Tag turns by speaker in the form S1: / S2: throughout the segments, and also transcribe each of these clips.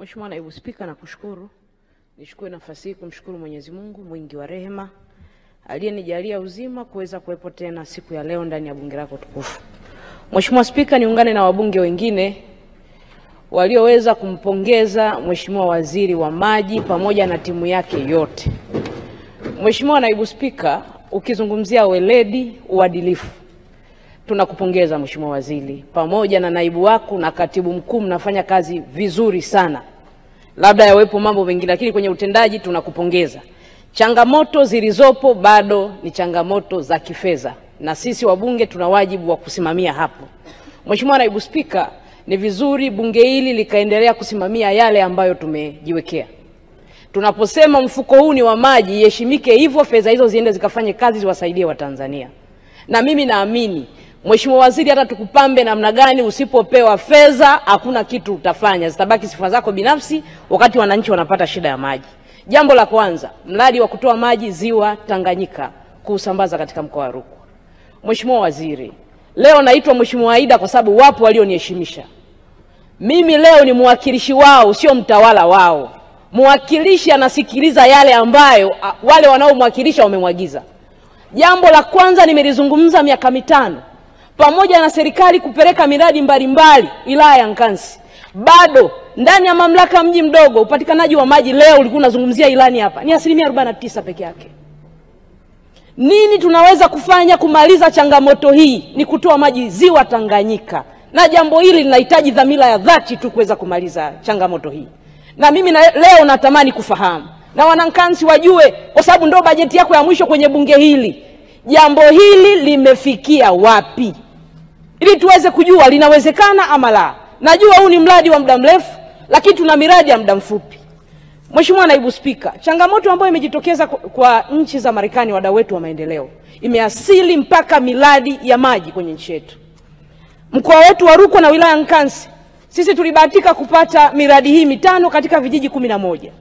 S1: Mheshimiwa Naibu Spika, nakushukuru. Nichukue nafasi hii kumshukuru Mwenyezi Mungu mwingi wa rehema aliyenijalia uzima kuweza kuwepo tena siku ya leo ndani ya bunge lako tukufu. Mheshimiwa Spika, niungane na wabunge wengine walioweza kumpongeza Mheshimiwa Waziri wa Maji pamoja na timu yake yote. Mheshimiwa Naibu Spika, ukizungumzia weledi, uadilifu, tunakupongeza Mheshimiwa Waziri pamoja na naibu wako na katibu mkuu, mnafanya kazi vizuri sana. Labda yawepo mambo mengine, lakini kwenye utendaji tunakupongeza. Changamoto zilizopo bado ni changamoto za kifedha, na sisi wabunge tuna wajibu wa kusimamia hapo. Mheshimiwa Naibu Spika, ni vizuri bunge hili likaendelea kusimamia yale ambayo tumejiwekea. Tunaposema mfuko huu ni wa maji, iheshimike hivyo, fedha hizo ziende zikafanye kazi ziwasaidie Watanzania. Na mimi naamini Mheshimiwa Waziri, hata tukupambe namna gani, usipopewa fedha hakuna kitu utafanya, zitabaki sifa zako binafsi wakati wananchi wanapata shida ya maji. Jambo la kwanza, mradi wa kutoa maji ziwa Tanganyika kuusambaza katika mkoa wa Rukwa. Mheshimiwa Waziri, leo naitwa Mheshimiwa Aida kwa sababu wapo walioniheshimisha. Mimi leo ni mwakilishi wao, sio mtawala wao. Mwakilishi anasikiliza yale ambayo wale wanaomwakilisha wamemwagiza. Jambo la kwanza nimelizungumza miaka 5 pamoja na serikali kupeleka miradi mbalimbali wilaya ya Nkasi. Bado ndani ya mamlaka mji mdogo upatikanaji wa maji leo ulikuwa unazungumzia ilani hapa ni 49% peke yake. Nini tunaweza kufanya kumaliza changamoto hii? Ni kutoa maji ziwa Tanganyika. Na jambo hili linahitaji dhamira ya dhati tu kuweza kumaliza changamoto hii. Na mimi leo natamani kufahamu na wanankansi wajue, kwa sababu ndio bajeti yako ya mwisho kwenye bunge hili, jambo hili limefikia wapi, ili tuweze kujua linawezekana ama la. Najua huu ni mradi wa muda mrefu, lakini tuna miradi ya muda mfupi. Mheshimiwa Naibu Spika, changamoto ambayo imejitokeza kwa nchi za Marekani, wadau wetu wa maendeleo, imeasili mpaka miradi ya maji kwenye nchi yetu. Mkoa wetu wa Rukwa na wilaya Nkasi, sisi tulibahatika kupata miradi hii 5 katika vijiji 11.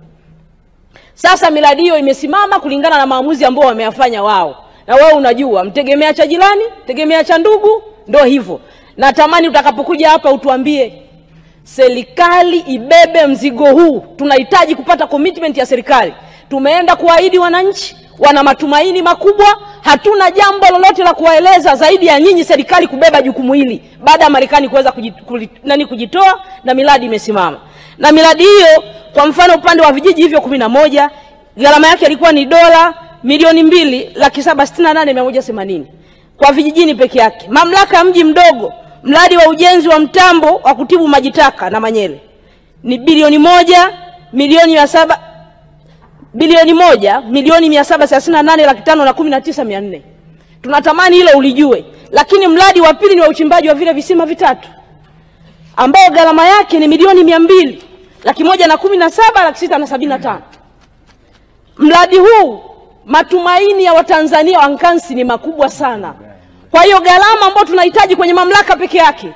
S1: Sasa miradi hiyo imesimama kulingana na maamuzi ambayo wameyafanya wao. Na wewe unajua, mtegemea cha jirani, tegemea cha ndugu, ndio hivyo. Natamani utakapokuja hapa utuambie serikali ibebe mzigo huu. Tunahitaji kupata commitment ya serikali. Tumeenda kuahidi wananchi, wana matumaini makubwa. Hatuna jambo lolote la kuwaeleza zaidi ya nyinyi serikali kubeba jukumu hili baada ya Marekani kuweza kujitoa na miradi imesimama. Na miradi hiyo, kwa mfano upande wa vijiji hivyo 11, gharama yake ilikuwa ni dola milioni 2,768,180 kwa vijijini peke yake. Mamlaka ya mji mdogo, mradi wa ujenzi wa mtambo wa kutibu maji taka na Manyele ni bilioni 1,738,519,400. Tunatamani hilo ulijue. Lakini mradi wa pili ni wa uchimbaji wa vile visima vitatu, ambao gharama yake ni milioni 200,117,675. Mradi huu matumaini ya Watanzania wa Nkasi ni makubwa sana. Kwa hiyo gharama ambayo tunahitaji kwenye mamlaka peke yake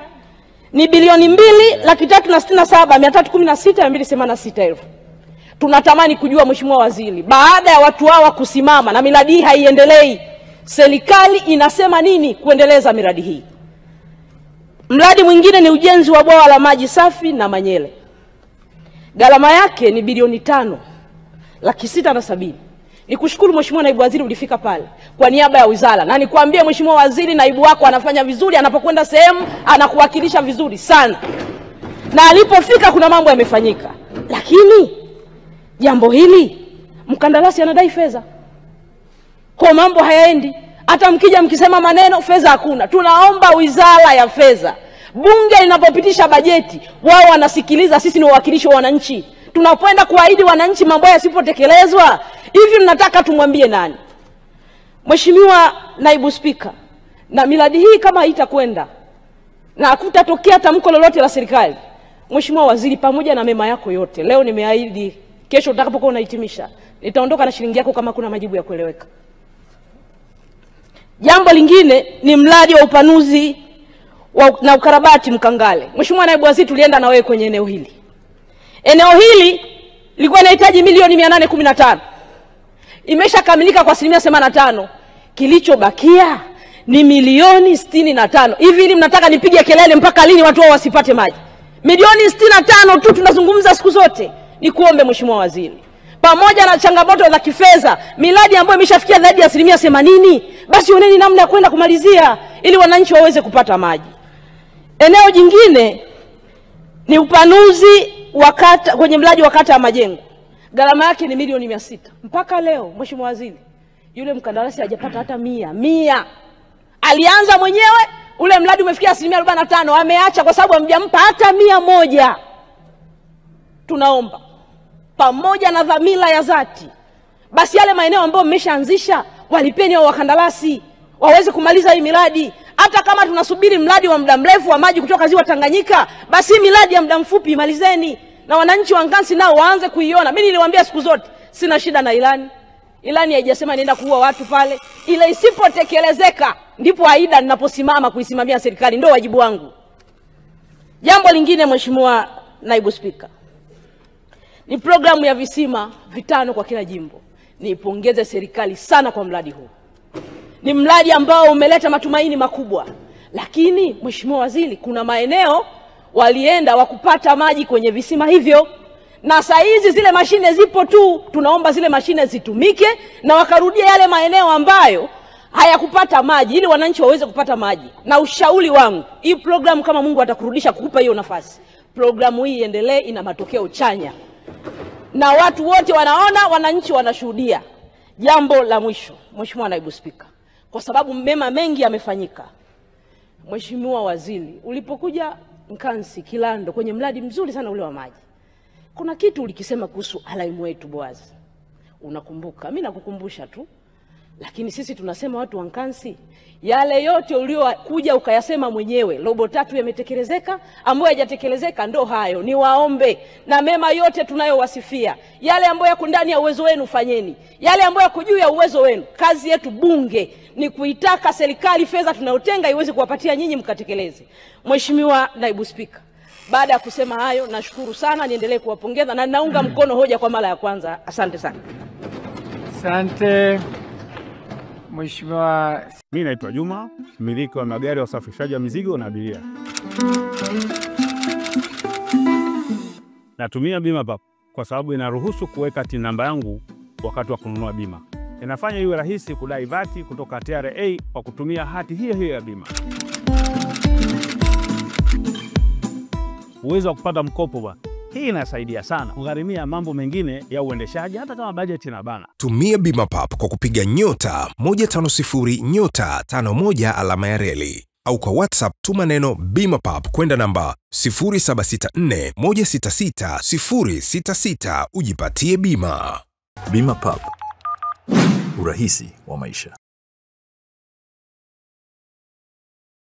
S1: ni bilioni 2,367,316,286,000. Tunatamani kujua Mheshimiwa Waziri, baada ya watu hawa kusimama na miradi hii haiendelei, serikali inasema nini kuendeleza miradi hii? Mradi mwingine ni ujenzi wa bwawa la maji safi na Manyele. Gharama yake ni bilioni 5,670,000. Nikushukuru Mheshimiwa Naibu Waziri, ulifika pale kwa niaba ya wizara. Na nikwambie Mheshimiwa Waziri, naibu wako anafanya vizuri, anapokwenda sehemu anakuwakilisha vizuri sana. Na alipofika kuna mambo yamefanyika. Lakini jambo hili mkandarasi anadai fedha. Kwa mambo hayaendi. Hata mkija mkisema maneno, fedha hakuna. Tunaomba Wizara ya Fedha, bunge linapopitisha bajeti, wao wanasikiliza, sisi ni wawakilishi wa wananchi. Tunapoenda kuahidi wananchi mambo yasipotekelezwa, hivi mnataka tumwambie nani? Mheshimiwa Naibu Spika, na miradi hii kama haitakwenda na hakutatokea tamko lolote la serikali, Mheshimiwa Waziri, pamoja na mema yako yote, leo nimeahidi kesho utakapokuwa unahitimisha nitaondoka na shilingi yako kama kuna majibu ya kueleweka. Jambo lingine ni mradi wa upanuzi na ukarabati Mkangale. Mheshimiwa Naibu Waziri, tulienda na wewe kwenye eneo hili. Eneo hili lilikuwa linahitaji milioni 815. Imeshakamilika kwa 85%. Kilichobakia ni milioni 65. Hivi ili mnataka nipige kelele mpaka lini watu wao wasipate maji? Milioni 65 tu tunazungumza siku zote. Nikuombe Mheshimiwa Waziri, pamoja na changamoto za kifedha, miradi ambayo imeshafikia zaidi ya 80%, basi oneni namna ya kwenda kumalizia ili wananchi waweze kupata maji. Eneo jingine ni upanuzi wa kata, kwenye mradi wa kata ya Majengo. Gharama yake ni milioni 600. Mpaka leo Mheshimiwa Waziri, yule mkandarasi hajapata hata 100. Alianza mwenyewe, ule mradi umefikia 45%, ameacha kwa sababu hamjampa hata 100. Tunaomba pamoja na dhamira ya dhati, basi yale maeneo ambayo mmeshaanzisha walipeni hao wakandarasi waweze kumaliza hii miradi. Hata kama tunasubiri mradi wa muda mrefu wa maji kutoka Ziwa Tanganyika, basi miradi ya muda mfupi imalizeni na wananchi wa Nkasi nao waanze kuiona. Mimi niliwaambia siku zote sina shida na ilani. Ilani haijasema nienda kuua watu pale. Ile isipotekelezeka ndipo aida ninaposimama kuisimamia serikali, ndio wajibu wangu. Jambo lingine Mheshimiwa Naibu Spika, ni programu ya visima 5 kwa kila jimbo. Niipongeze serikali sana kwa mradi huu. Ni mradi ambao umeleta matumaini makubwa. Lakini Mheshimiwa Waziri, kuna maeneo walienda wakupata maji kwenye visima hivyo. Na saa hizi zile mashine zipo tu, tunaomba zile mashine zitumike na wakarudia yale maeneo ambayo hayakupata maji ili wananchi waweze kupata maji. Na ushauri wangu, hii programu kama Mungu atakurudisha kukupa hiyo nafasi, programu hii iendelee, ina matokeo chanya. Na watu wote wanaona, wananchi wanashuhudia. Jambo la mwisho Mheshimiwa Naibu Spika, kwa sababu mema mengi yamefanyika. Mheshimiwa Waziri, ulipokuja Nkasi Kilando kwenye mradi mzuri sana ule wa maji, kuna kitu ulikisema kuhusu alaimu wetu Boazi. Unakumbuka? Mimi nakukumbusha tu. Lakini sisi tunasema watu wa Nkasi, yale yote uliokuja ukayasema mwenyewe, 3 yametekelezeka, ambayo hayajatekelezeka ndo hayo. Ni waombe na mema yote tunayowasifia, yale ambayo yako ndani ya uwezo wenu fanyeni, yale ambayo yako juu ya uwezo wenu. Kazi yetu bunge ni kuitaka serikali fedha tunayotenga iweze kuwapatia nyinyi mkatekeleze. Mheshimiwa Naibu Spika, baada ya kusema hayo, nashukuru sana, niendelee kuwapongeza na naunga mkono hoja kwa mara ya kwanza. Asante sana.
S2: Asante Mheshimiwa.
S3: Mimi naitwa Juma, mmiliki wa magari ya usafirishaji wa mizigo na abiria. Natumia Bima Pap kwa sababu inaruhusu kuweka TIN namba yangu wakati wa kununua bima. Inafanya iwe rahisi kudai vati kutoka TRA kwa kutumia hati hiyo hiyo ya bima. Uwezo wa kupata mkopo bwana. Hii inasaidia sana kugharimia mambo mengine ya uendeshaji hata kama bajeti inabana.
S4: Tumia Bima Pap kwa kupiga *150*51 alama ya reli, au kwa WhatsApp tuma neno Bima Pap kwenda namba 0764166066 ujipatie bima.
S5: Bima Pap, urahisi wa maisha.